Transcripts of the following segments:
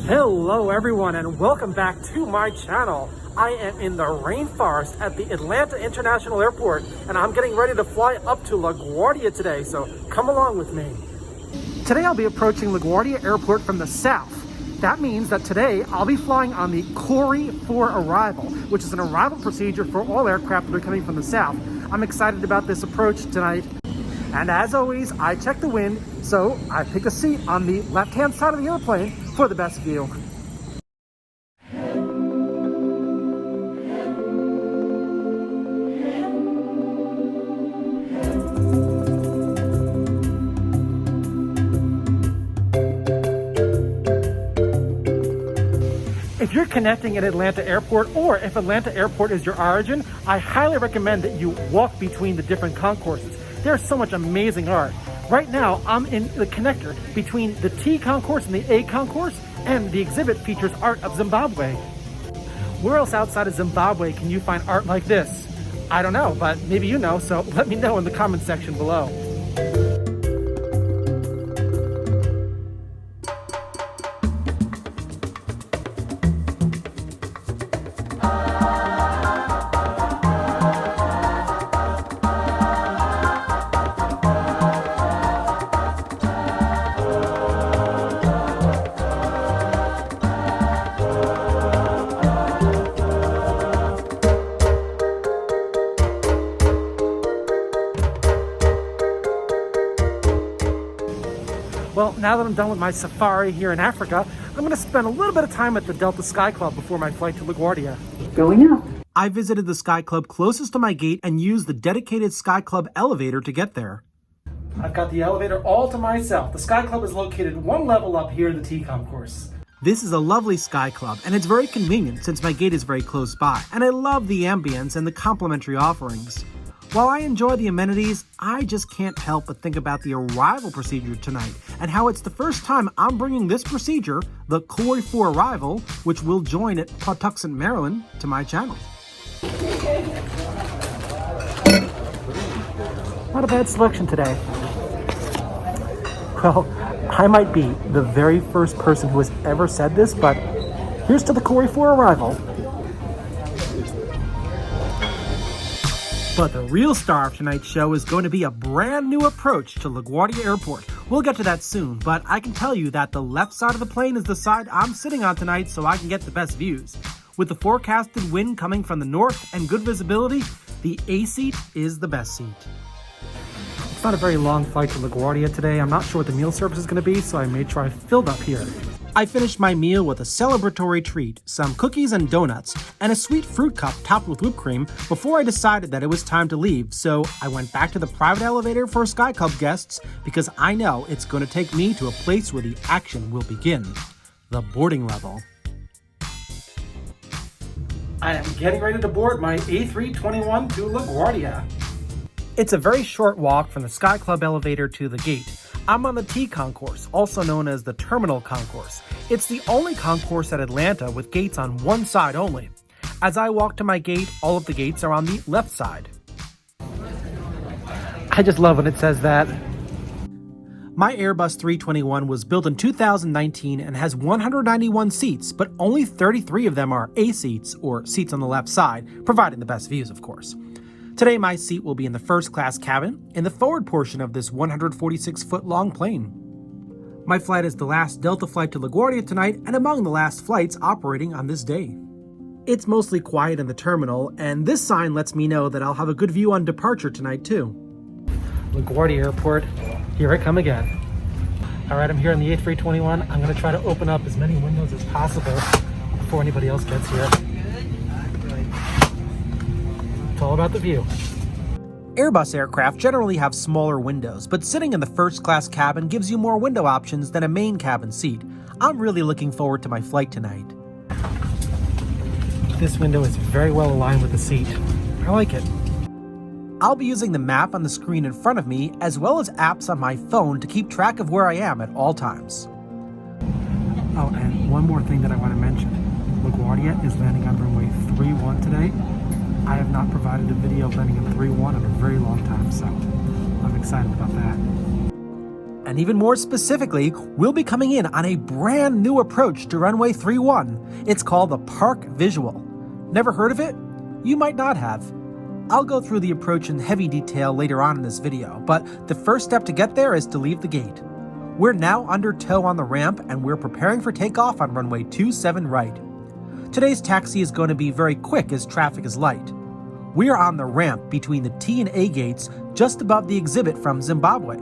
Hello everyone and welcome back to my channel. I am in the rainforest at the Atlanta International Airport and I'm getting ready to fly up to LaGuardia today, so come along with me. Today I'll be approaching LaGuardia Airport from the south. That means that today I'll be flying on the Corey for arrival, which is an arrival procedure for all aircraft that are coming from the south. I'm excited about this approach tonight. And as always, I check the wind, so I pick a seat on the left-hand side of the airplane for the best view. If you're connecting at Atlanta Airport, or if Atlanta Airport is your origin, I highly recommend that you walk between the different concourses. There's so much amazing art. Right now, I'm in the connector between the T concourse and the A concourse, and the exhibit features art of Zimbabwe. Where else outside of Zimbabwe can you find art like this? I don't know, but maybe you know, so let me know in the comment section below. Well, now that I'm done with my safari here in Africa, I'm going to spend a little bit of time at the Delta Sky Club before my flight to LaGuardia. Going up. I visited the Sky Club closest to my gate and used the dedicated Sky Club elevator to get there. I've got the elevator all to myself. The Sky Club is located one level up here in the T concourse. This is a lovely Sky Club, and it's very convenient since my gate is very close by, and I love the ambience and the complimentary offerings. While I enjoy the amenities, I just can't help but think about the arrival procedure tonight and how it's the first time I'm bringing this procedure, the Corey for arrival, which will join at Pawtuxet, Maryland, to my channel. Not a bad selection today. Well, I might be the very first person who has ever said this, but here's to the Corey for arrival. But the real star of tonight's show is going to be a brand new approach to LaGuardia Airport. We'll get to that soon, but I can tell you that the left side of the plane is the side I'm sitting on tonight so I can get the best views. With the forecasted wind coming from the north and good visibility, the A seat is the best seat. It's not a very long flight to LaGuardia today. I'm not sure what the meal service is going to be, so I made sure I filled up here. I finished my meal with a celebratory treat, some cookies and donuts, and a sweet fruit cup topped with whipped cream before I decided that it was time to leave, so I went back to the private elevator for Sky Club guests because I know it's going to take me to a place where the action will begin, the boarding level. I am getting ready to board my A321 to LaGuardia. It's a very short walk from the Sky Club elevator to the gate. I'm on the T concourse, also known as the Terminal Concourse. It's the only concourse at Atlanta with gates on one side only. As I walk to my gate, all of the gates are on the left side. I just love when it says that. My Airbus 321 was built in 2019 and has 191 seats, but only 33 of them are A seats, or seats on the left side, providing the best views, of course. Today, my seat will be in the first class cabin, in the forward portion of this 146-foot-long plane. My flight is the last Delta flight to LaGuardia tonight and among the last flights operating on this day. It's mostly quiet in the terminal, and this sign lets me know that I'll have a good view on departure tonight, too. LaGuardia Airport, here I come again. All right, I'm here on the A321. I'm going to try to open up as many windows as possible before anybody else gets here. It's all about the view. Airbus aircraft generally have smaller windows, but sitting in the first class cabin gives you more window options than a main cabin seat. I'm really looking forward to my flight tonight. This window is very well aligned with the seat. I like it. I'll be using the map on the screen in front of me, as well as apps on my phone to keep track of where I am at all times. Oh, and one more thing that I want to mention. LaGuardia is landing on runway 31 today. I have not provided a video of landing in 3-1 in a very long time, so I'm excited about that. And even more specifically, we'll be coming in on a brand new approach to runway 31. It's called the Park Visual. Never heard of it? You might not have. I'll go through the approach in heavy detail later on in this video, but the first step to get there is to leave the gate. We're now under tow on the ramp and we're preparing for takeoff on runway 27 right. Today's taxi is going to be very quick as traffic is light. We are on the ramp between the T and A gates just above the exhibit from Zimbabwe.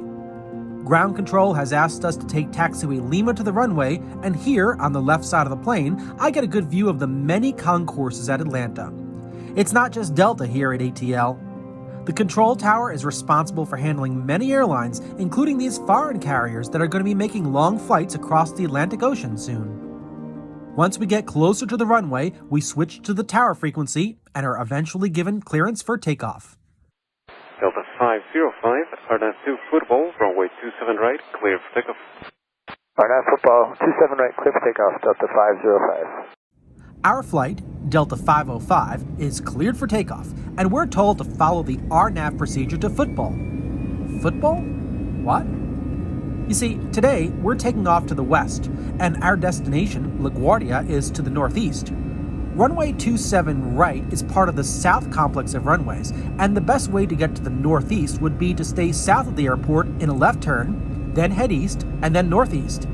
Ground control has asked us to take taxiway Lima to the runway, and here on the left side of the plane, I get a good view of the many concourses at Atlanta. It's not just Delta here at ATL. The control tower is responsible for handling many airlines, including these foreign carriers that are going to be making long flights across the Atlantic Ocean soon. Once we get closer to the runway, we switch to the tower frequency and are eventually given clearance for takeoff. Delta 505, RNAV 2 football, runway 27 right, clear for takeoff. RNAV football, 27 right, clear for takeoff, Delta 505. Our flight, Delta 505, is cleared for takeoff, and we're told to follow the RNAV procedure to football. Football? What? You see, today we're taking off to the west, and our destination, LaGuardia, is to the northeast. Runway 27 right is part of the south complex of runways, and the best way to get to the northeast would be to stay south of the airport in a left turn, then head east, and then northeast.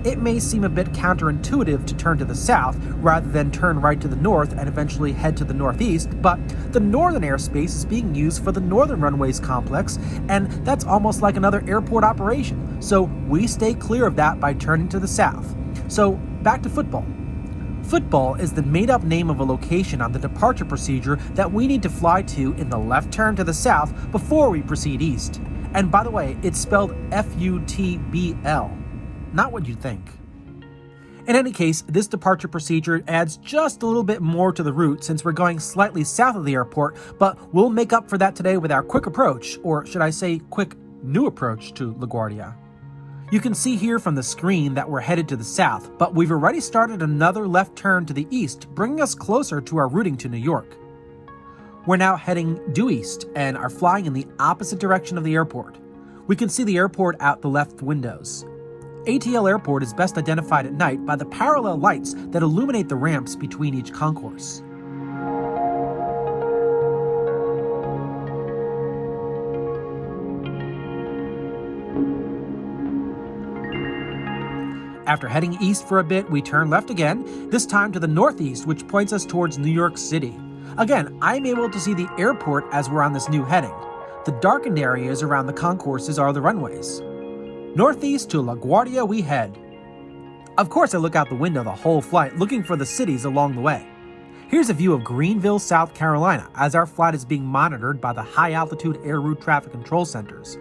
It may seem a bit counterintuitive to turn to the south rather than turn right to the north and eventually head to the northeast, but the northern airspace is being used for the northern runways complex, and that's almost like another airport operation, so we stay clear of that by turning to the south. So, back to football. Football is the made-up name of a location on the departure procedure that we need to fly to in the left turn to the south before we proceed east. And by the way, it's spelled F-U-T-B-L. Not what you'd think. In any case, this departure procedure adds just a little bit more to the route since we're going slightly south of the airport, but we'll make up for that today with our quick approach, or should I say quick new approach to LaGuardia. You can see here from the screen that we're headed to the south, but we've already started another left turn to the east, bringing us closer to our routing to New York. We're now heading due east and are flying in the opposite direction of the airport. We can see the airport out the left windows. ATL Airport is best identified at night by the parallel lights that illuminate the ramps between each concourse. After heading east for a bit, we turn left again, this time to the northeast, which points us towards New York City. Again, I'm able to see the airport as we're on this new heading. The darkened areas around the concourses are the runways. Northeast to LaGuardia we head. Of course, I look out the window the whole flight, looking for the cities along the way. Here's a view of Greenville, South Carolina, as our flight is being monitored by the High Altitude Air Route Traffic Control Centers.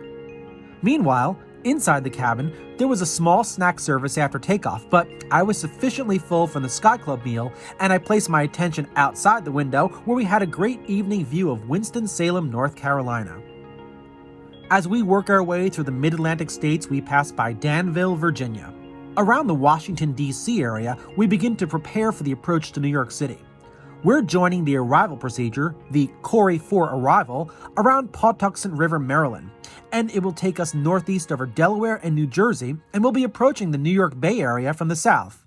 Meanwhile, inside the cabin, there was a small snack service after takeoff, but I was sufficiently full from the Sky Club meal, and I placed my attention outside the window where we had a great evening view of Winston-Salem, North Carolina. As we work our way through the mid-Atlantic states, we pass by Danville, Virginia. Around the Washington, D.C. area, we begin to prepare for the approach to New York City. We're joining the arrival procedure, the Corey 4 arrival, around Pawtuxet River, Maryland, and it will take us northeast over Delaware and New Jersey, and we'll be approaching the New York Bay Area from the south.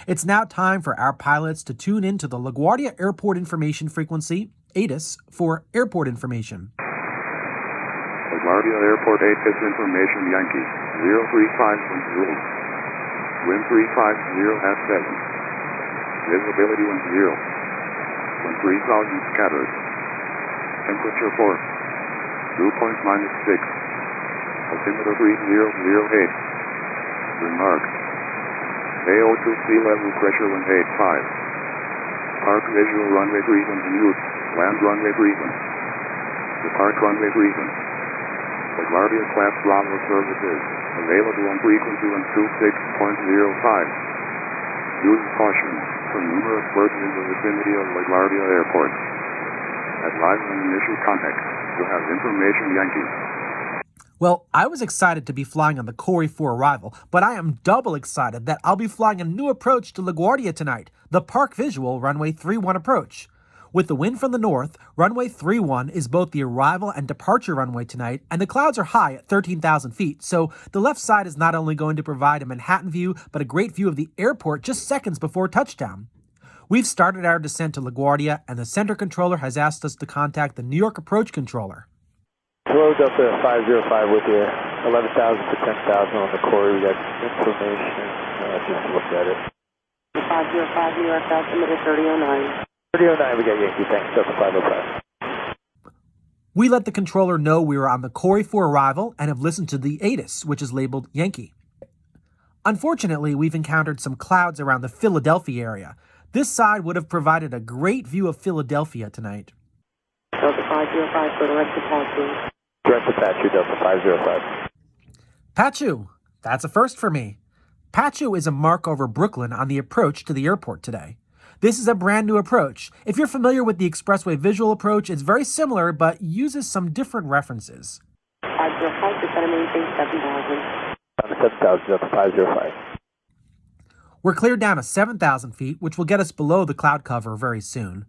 It's now time for our pilots to tune into the LaGuardia Airport Information Frequency, ATIS, for airport information. LaGuardia Airport ATIS information Yankee 03510. Wind 350 at 7. Visibility 10. Wind 3000 scattered. Temperature 4. Dew point -6. Altimeter 3008. Remark. AO2 sea level pressure 185. Park visual runway frequency mute. Land runway frequency. Depart runway frequency. LaGuardia Class Bravo services available on frequency 126.05. Use caution from numerous birds in the vicinity of LaGuardia Airport. Advise on initial contact to have information Yankee. Well, I was excited to be flying on the Corey 4 arrival, but I am double excited that I'll be flying a new approach to LaGuardia tonight, the Park Visual Runway 31 approach. With the wind from the north, runway 31 is both the arrival and departure runway tonight, and the clouds are high at 13,000 feet, so the left side is not only going to provide a Manhattan view, but a great view of the airport just seconds before touchdown. We've started our descent to LaGuardia, and the center controller has asked us to contact the New York approach controller. Hello, Delta 505 with you. 11,000 to 10,000 on the Corey. We got information. Just looked at it. 505 New York altimeter 3009. 3009, we got Yankee. Thanks, Delta 505. We let the controller know we were on the Corey for arrival and have listened to the ATIS, which is labeled Yankee. Unfortunately, we've encountered some clouds around the Philadelphia area. This side would have provided a great view of Philadelphia tonight. Delta 505 for direct departure. Direct departure, Delta 505. Pachu, that's a first for me. Pachu is a mark over Brooklyn on the approach to the airport today. This is a brand new approach. If you're familiar with the expressway visual approach, it's very similar but uses some different references. 505 to center maintain 7,000. 7,000, Delta 505. We're cleared down to 7,000 feet, which will get us below the cloud cover very soon.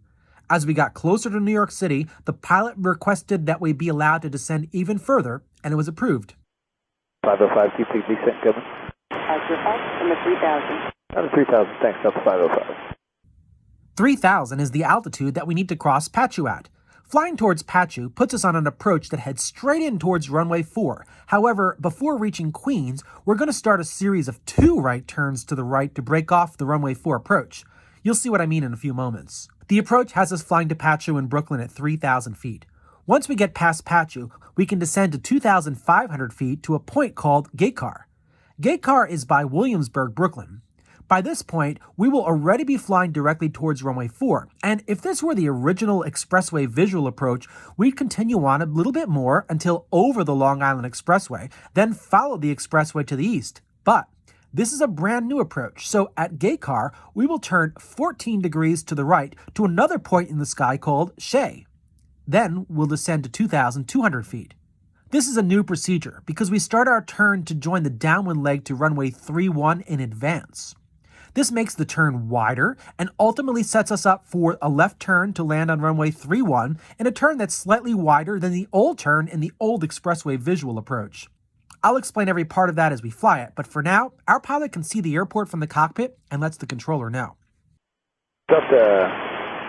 As we got closer to New York City, the pilot requested that we be allowed to descend even further, and it was approved. 505, keep the descent coming. 505, number 3,000. Number 3,000, thanks, Delta 505. 3,000 is the altitude that we need to cross Pachu at. Flying towards Pachu puts us on an approach that heads straight in towards runway 4. However, before reaching Queens, we're going to start a series of 2 right turns to the right to break off the runway 4 approach. You'll see what I mean in a few moments. The approach has us flying to Pachu in Brooklyn at 3,000 feet. Once we get past Pachu, we can descend to 2,500 feet to a point called Gate Car. Gate Car is by Williamsburg, Brooklyn. By this point, we will already be flying directly towards runway 4, and if this were the original expressway visual approach, we'd continue on a little bit more until over the Long Island Expressway, then follow the expressway to the east. But this is a brand new approach, so at Gate Car, we will turn 14 degrees to the right to another point in the sky called Shea. Then we'll descend to 2,200 feet. This is a new procedure because we start our turn to join the downwind leg to runway 31 in advance. This makes the turn wider and ultimately sets us up for a left turn to land on runway 31 in a turn that's slightly wider than the old turn in the old expressway visual approach. I'll explain every part of that as we fly it, but for now, our pilot can see the airport from the cockpit and lets the controller know. Delta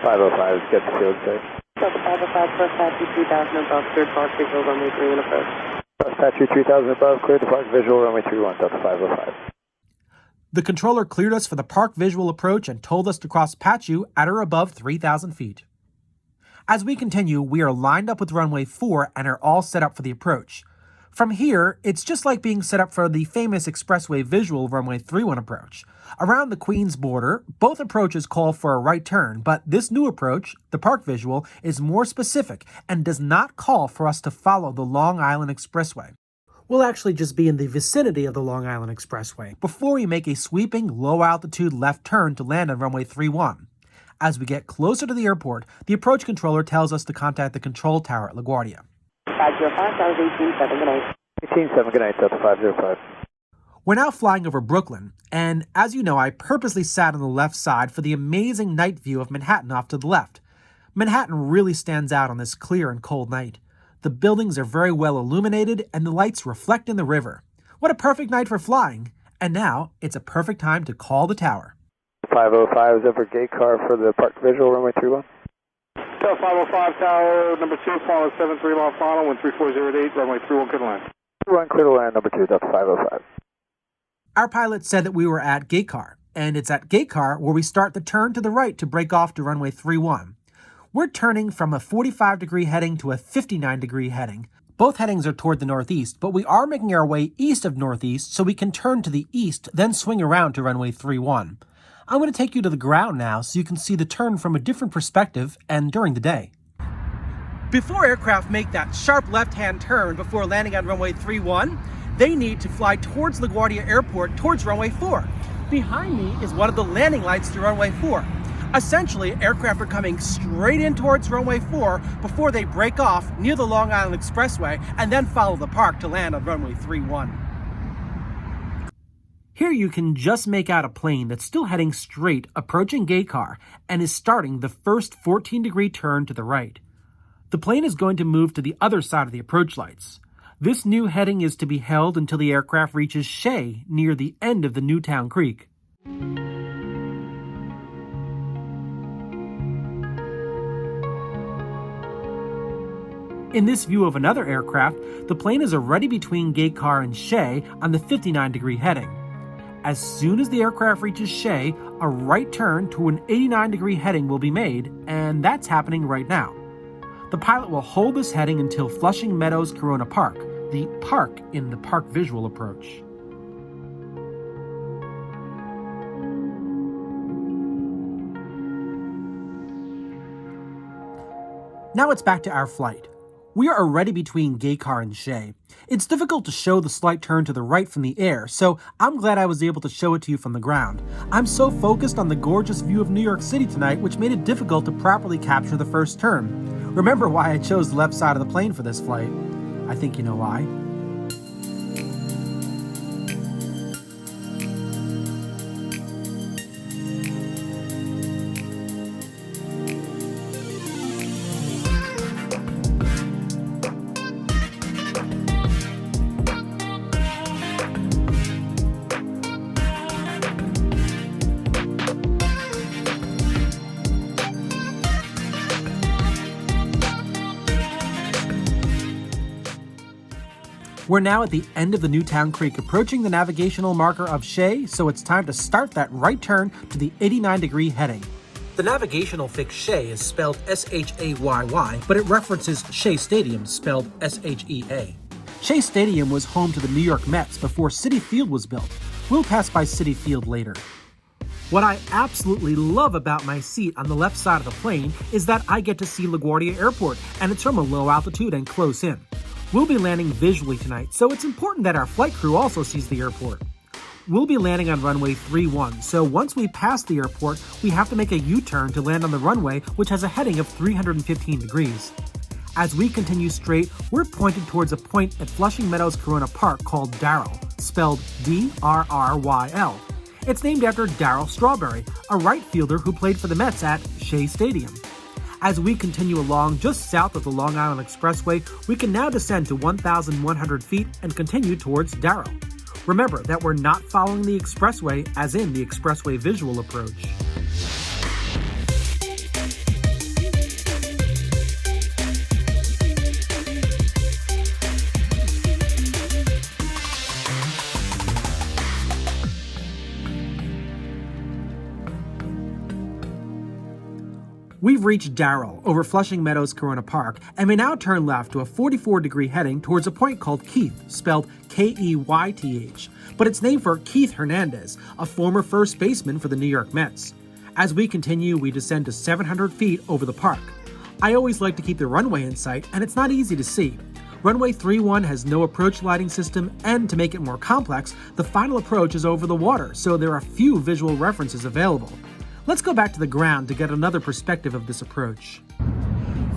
505, get the field safe. Delta 505, first Pachu 3,000 above, third park visual runway 31 approach. First Pachu 3,000 above, clear to park visual runway 31, Delta 505. The controller cleared us for the park visual approach and told us to cross Pachu at or above 3,000 feet. As we continue, we are lined up with runway 4 and are all set up for the approach. From here, it's just like being set up for the famous expressway visual runway 31 approach. Around the Queens border, both approaches call for a right turn, but this new approach, the park visual, is more specific and does not call for us to follow the Long Island Expressway. We'll actually just be in the vicinity of the Long Island Expressway before we make a sweeping, low-altitude left turn to land on runway 31. As we get closer to the airport, the approach controller tells us to contact the control tower at LaGuardia. 505, that was 18.7, good night. 18.7, good night, Delta 505. We're now flying over Brooklyn, and as you know, I purposely sat on the left side for the amazing night view of Manhattan off to the left. Manhattan really stands out on this clear and cold night. The buildings are very well illuminated, and the lights reflect in the river. What a perfect night for flying. And now, it's a perfect time to call the tower. 505 is over Gate Car for the park visual, runway 31. Delta 505 Tower, number 2, follow 73 long final, 13408, runway 31, good line. 31, clear to land, number 2, Delta 505. Our pilot said that we were at Gate Car, and it's at Gate Car where we start the turn to the right to break off to runway 31. We're turning from a 45-degree heading to a 59-degree heading. Both headings are toward the northeast, but we are making our way east of northeast so we can turn to the east, then swing around to runway 31. I'm going to take you to the ground now so you can see the turn from a different perspective and during the day. Before aircraft make that sharp left-hand turn before landing on runway 31, they need to fly towards LaGuardia Airport towards runway 4. Behind me is one of the landing lights to runway 4. Essentially, aircraft are coming straight in towards runway 4 before they break off near the Long Island Expressway and then follow the park to land on runway 31. Here you can just make out a plane that's still heading straight, approaching gate car, and is starting the first 14-degree turn to the right. The plane is going to move to the other side of the approach lights. This new heading is to be held until the aircraft reaches Shea near the end of the Newtown Creek. In this view of another aircraft, the plane is already between gate car and Shea on the 59-degree heading. As soon as the aircraft reaches Shea, a right turn to an 89-degree heading will be made, and that's happening right now. The pilot will hold this heading until Flushing Meadows Corona Park, the park in the park visual approach. Now it's back to our flight. We are already between gate car and Shea. It's difficult to show the slight turn to the right from the air, so I'm glad I was able to show it to you from the ground. I'm so focused on the gorgeous view of New York City tonight, which made it difficult to properly capture the first turn. Remember why I chose the left side of the plane for this flight? I think you know why. We're now at the end of the Newtown Creek, approaching the navigational marker of Shea, so it's time to start that right turn to the 89-degree heading. The navigational fix Shea is spelled S-H-A-Y-Y, but it references Shea Stadium, spelled S-H-E-A. Shea Stadium was home to the New York Mets before Citi Field was built. We'll pass by Citi Field later. What I absolutely love about my seat on the left side of the plane is that I get to see LaGuardia Airport, and it's from a low altitude and close in. We'll be landing visually tonight, so it's important that our flight crew also sees the airport. We'll be landing on runway 31, so once we pass the airport, we have to make a U-turn to land on the runway, which has a heading of 315 degrees. As we continue straight, we're pointed towards a point at Flushing Meadows Corona Park called Darryl, spelled D-R-R-Y-L. It's named after Darryl Strawberry, a right fielder who played for the Mets at Shea Stadium. As we continue along just south of the Long Island Expressway, we can now descend to 1,100 feet and continue towards Darryl. Remember that we're not following the expressway as in the expressway visual approach. We've reached Darryl over Flushing Meadows Corona Park and may now turn left to a 44-degree heading towards a point called Keith, spelled K-E-Y-T-H, but it's named for Keith Hernandez, a former first baseman for the New York Mets. As we continue, we descend to 700 feet over the park. I always like to keep the runway in sight, and it's not easy to see. Runway 31 has no approach lighting system, and to make it more complex, the final approach is over the water, so there are few visual references available. Let's go back to the ground to get another perspective of this approach.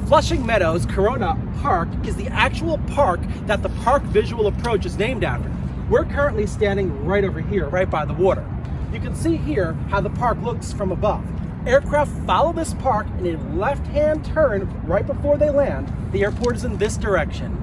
Flushing Meadows Corona Park is the actual park that the park visual approach is named after. We're currently standing right over here, right by the water. You can see here how the park looks from above. Aircraft follow this park in a left-hand turn right before they land. The airport is in this direction.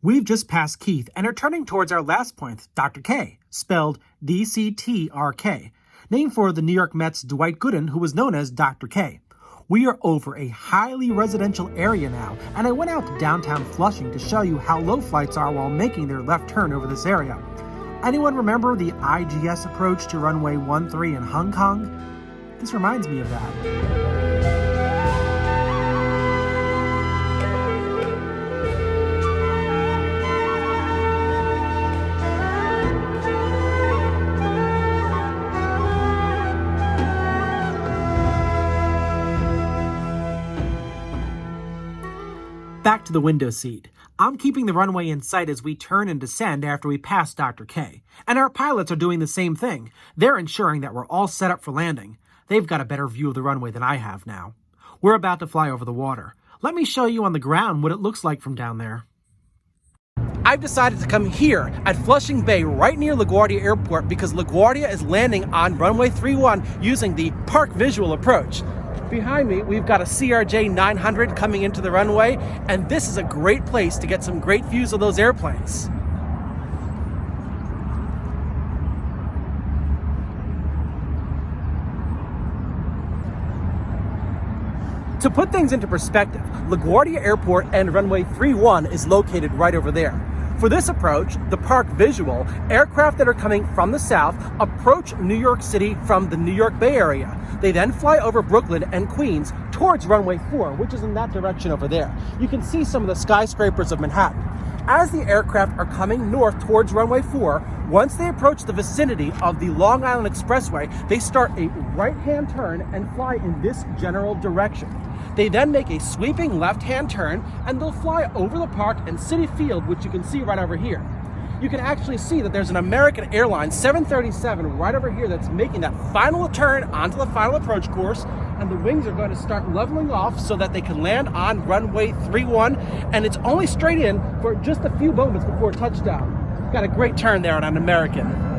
We've just passed Keith and are turning towards our last point, Dr. K, spelled D-C-T-R-K. Named for the New York Mets' Dwight Gooden, who was known as Dr. K. We are over a highly residential area now, and I went out to downtown Flushing to show you how low flights are while making their left turn over this area. Anyone remember the IGS approach to runway 13 in Hong Kong? This reminds me of that. Back to the window seat. I'm keeping the runway in sight as we turn and descend after we pass Dr. K. And our pilots are doing the same thing. They're ensuring that we're all set up for landing. They've got a better view of the runway than I have now. We're about to fly over the water. Let me show you on the ground what it looks like from down there. I've decided to come here at Flushing Bay, right near LaGuardia Airport, because LaGuardia is landing on runway 31 using the park visual approach. Behind me, we've got a CRJ 900 coming into the runway, and this is a great place to get some great views of those airplanes. To put things into perspective, LaGuardia Airport and runway 31 is located right over there. For this approach, the park visual, aircraft that are coming from the south approach New York City from the New York Bay Area. They then fly over Brooklyn and Queens towards runway 4, which is in that direction over there. You can see some of the skyscrapers of Manhattan. As the aircraft are coming north towards runway 4, once they approach the vicinity of the Long Island Expressway, they start a right-hand turn and fly in this general direction. They then make a sweeping left-hand turn, and they'll fly over the park and Citi Field, which you can see right over here. You can actually see that there's an American Airlines 737 right over here that's making that final turn onto the final approach course, and the wings are going to start leveling off so that they can land on runway 31, and it's only straight in for just a few moments before touchdown. Got a great turn there on an American.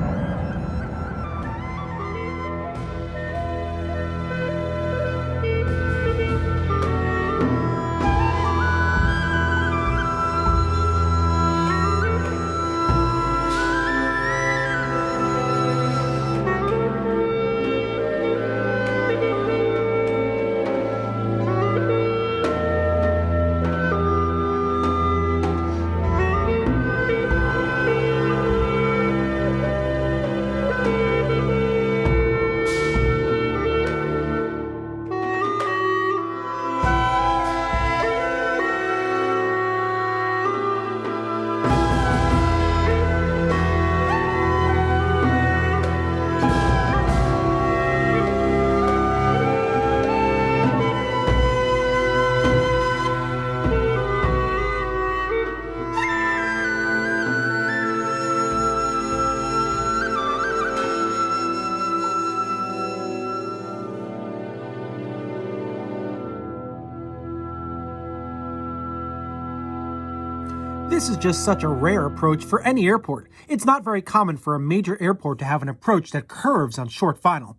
This is just such a rare approach for any airport. It's not very common for a major airport to have an approach that curves on short final.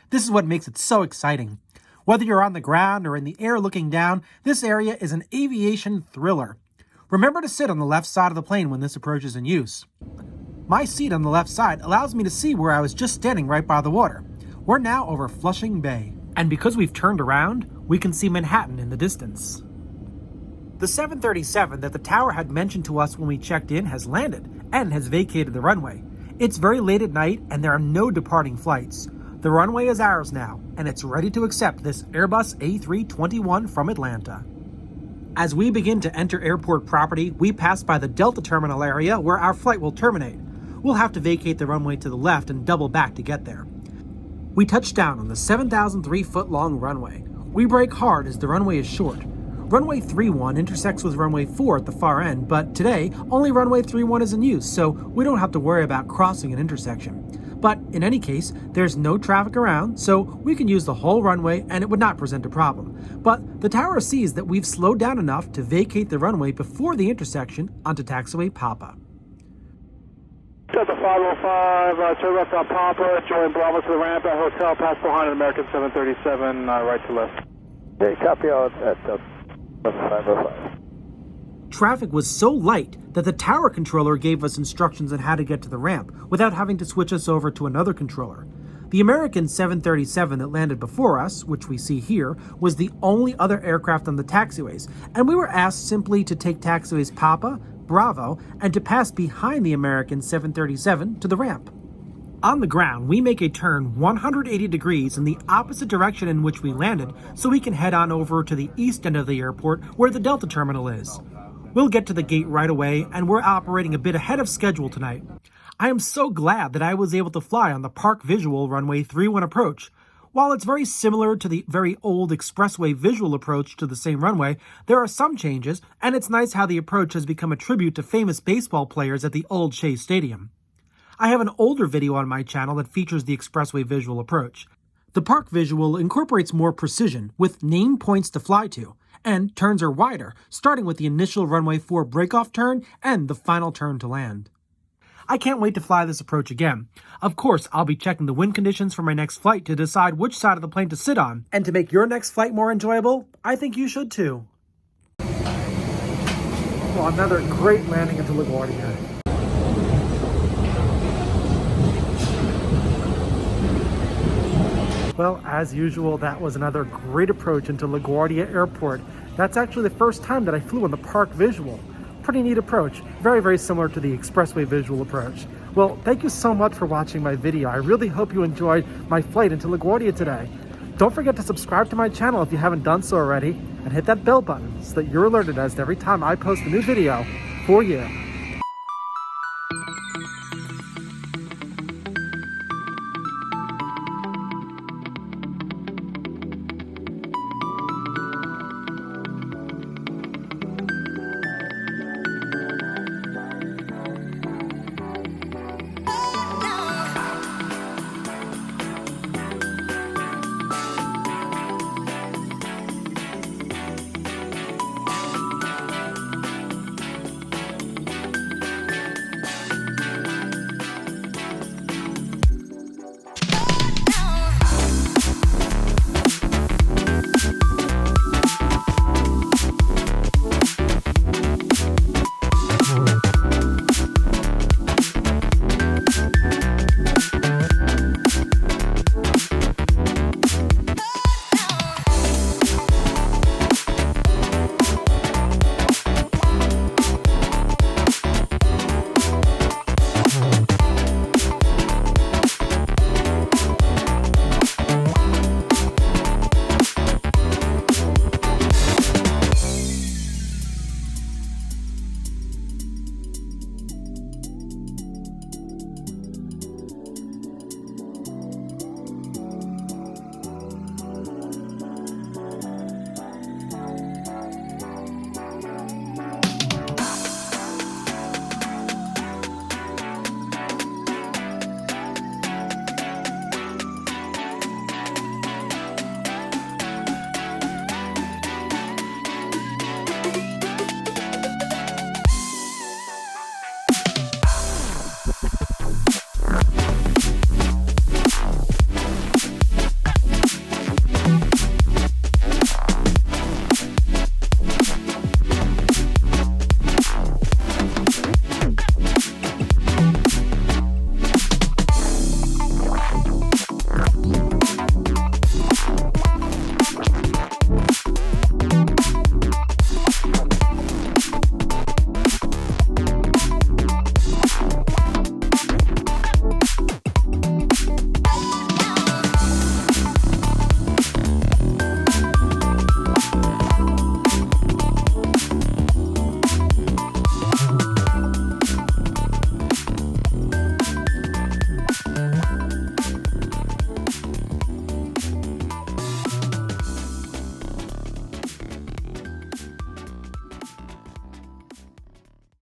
This is what makes it so exciting. Whether you're on the ground or in the air looking down, this area is an aviation thriller. Remember to sit on the left side of the plane when this approach is in use. My seat on the left side allows me to see where I was just standing right by the water. We're now over Flushing Bay, and because we've turned around, we can see Manhattan in the distance. The 737 that the tower had mentioned to us when we checked in has landed and has vacated the runway. It's very late at night and there are no departing flights. The runway is ours now, and it's ready to accept this Airbus A321 from Atlanta. As we begin to enter airport property, we pass by the Delta terminal area where our flight will terminate. We'll have to vacate the runway to the left and double back to get there. We touch down on the 7,003-foot-long runway. We brake hard as the runway is short. Runway 31 intersects with runway 4 at the far end, but today, only runway 31 is in use, so we don't have to worry about crossing an intersection. But in any case, there's no traffic around, so we can use the whole runway and it would not present a problem. But the tower sees that we've slowed down enough to vacate the runway before the intersection onto taxiway Papa. Delta 505, turn left on Papa, join Bravo to the ramp at hotel, pass behind an American 737, right to left. Okay, copy all at 505. Traffic was so light that the tower controller gave us instructions on how to get to the ramp without having to switch us over to another controller. The American 737 that landed before us, which we see here, was the only other aircraft on the taxiways, and we were asked simply to take taxiways Papa, Bravo, and to pass behind the American 737 to the ramp. On the ground, we make a turn 180 degrees in the opposite direction in which we landed so we can head on over to the east end of the airport where the Delta terminal is. We'll get to the gate right away, and we're operating a bit ahead of schedule tonight. I am so glad that I was able to fly on the Park Visual runway 31 approach. While it's very similar to the very old expressway visual approach to the same runway, there are some changes, and it's nice how the approach has become a tribute to famous baseball players at the old Shea Stadium. I have an older video on my channel that features the expressway visual approach. The park visual incorporates more precision with name points to fly to, and turns are wider, starting with the initial runway 4 breakoff turn and the final turn to land. I can't wait to fly this approach again. Of course, I'll be checking the wind conditions for my next flight to decide which side of the plane to sit on. And to make your next flight more enjoyable, I think you should too. Well, another great landing into LaGuardia. Well, as usual, that was another great approach into LaGuardia Airport. That's actually the first time that I flew on the park visual. Pretty neat approach. Very, very similar to the expressway visual approach. Well, thank you so much for watching my video. I really hope you enjoyed my flight into LaGuardia today. Don't forget to subscribe to my channel if you haven't done so already, and hit that bell button so that you're alerted as to every time I post a new video for you.